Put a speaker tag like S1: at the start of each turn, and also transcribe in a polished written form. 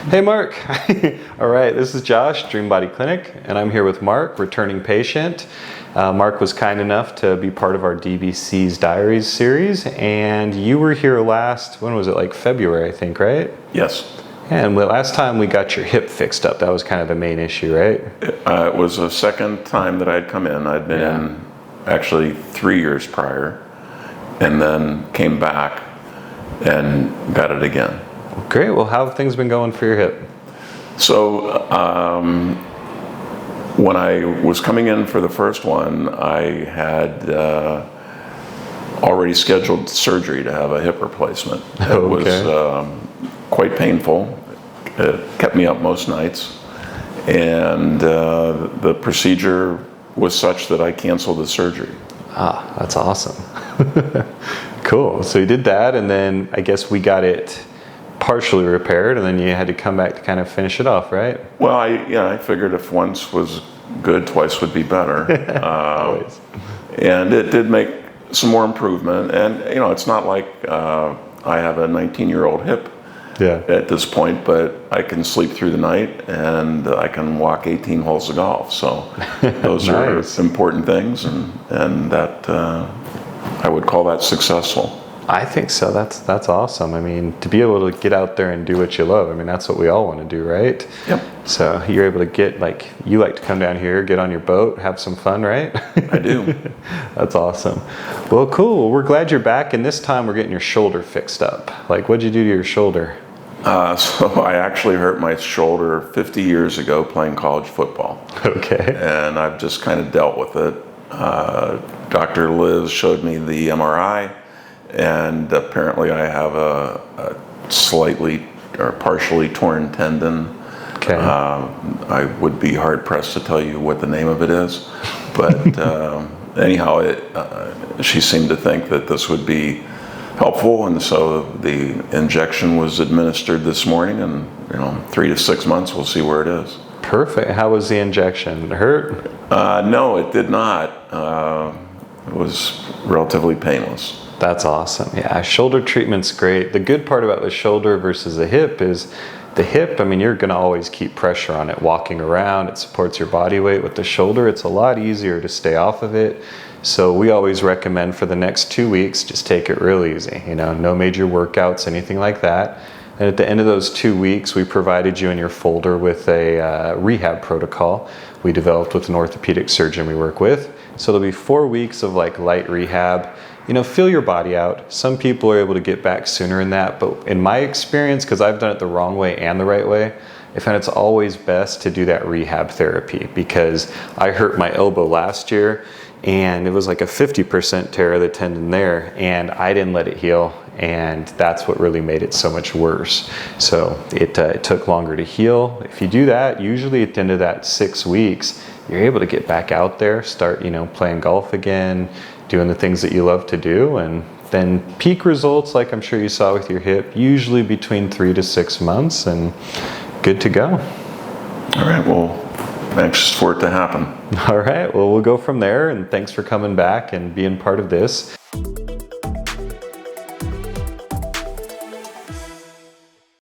S1: Hey Mark. All right, this is Josh, Dream Body Clinic, and I'm here with Mark, returning patient. Mark was kind enough to be part of our DBC's Diaries series, and you were here last, when was it, like February, I think, right?
S2: Yes.
S1: And last time we got your hip fixed up. That was kind of the main issue, right?
S2: It was the second time that I'd come in. I'd been in actually 3 years prior, and then came back and got it again.
S1: Great. Well, how have things been going for your hip?
S2: So when I was coming in for the first one, I had already scheduled surgery to have a hip replacement. It was quite painful. It kept me up most nights, and the procedure was such that I canceled the surgery.
S1: Ah, that's awesome. Cool. So you did that, and then I guess we got it partially repaired, and then you had to come back to kind of finish it off, right?
S2: Well, I figured if once was good, twice would be better.
S1: Always.
S2: And it did make some more improvement. And it's not like I have a 19-year-old hip at this point, but I can sleep through the night and I can walk 18 holes of golf. So those
S1: Nice.
S2: are important things, and that I would call that successful.
S1: I think so. That's awesome. I mean, to be able to get out there and do what you love, I mean, that's what we all want to do, right?
S2: Yep.
S1: So you're able to get, you like to come down here, get on your boat, have some fun, right?
S2: I do.
S1: That's awesome. Well, cool. Well, we're glad you're back, and this time we're getting your shoulder fixed up. What'd you do to your shoulder?
S2: So I actually hurt my shoulder 50 years ago playing college football.
S1: Okay.
S2: And I've just kind of dealt with it. Dr. Liz showed me the MRI, and apparently I have a slightly or partially torn tendon.
S1: Okay.
S2: I would be hard pressed to tell you what the name of it is, but anyhow, she seemed to think that this would be helpful, and so the injection was administered this morning, and 3 to 6 months we'll see where it is.
S1: Perfect. How was the injection? It hurt?
S2: No, it did not. It was relatively painless.
S1: That's awesome. Yeah, shoulder treatment's great. The good part about the shoulder versus the hip is the hip, I mean, you're going to always keep pressure on it walking around. It supports your body weight. With the shoulder, it's a lot easier to stay off of it. So we always recommend for the next 2 weeks, just take it real easy. No major workouts, anything like that. And at the end of those 2 weeks, we provided you in your folder with a rehab protocol we developed with an orthopedic surgeon we work with. So there'll be 4 weeks of light rehab. Feel your body out. Some people are able to get back sooner than that, but in my experience, because I've done it the wrong way and the right way, I found it's always best to do that rehab therapy, because I hurt my elbow last year, and it was like a 50% tear of the tendon there, and I didn't let it heal, and that's what really made it so much worse. So it took longer to heal. If you do that, usually at the end of that 6 weeks, you're able to get back out there, start playing golf again, doing the things that you love to do, and then peak results, like I'm sure you saw with your hip, usually between 3 to 6 months, and good to go.
S2: All right, well, anxious for it to happen.
S1: All right, well, we'll go from there, and thanks for coming back and being part of this.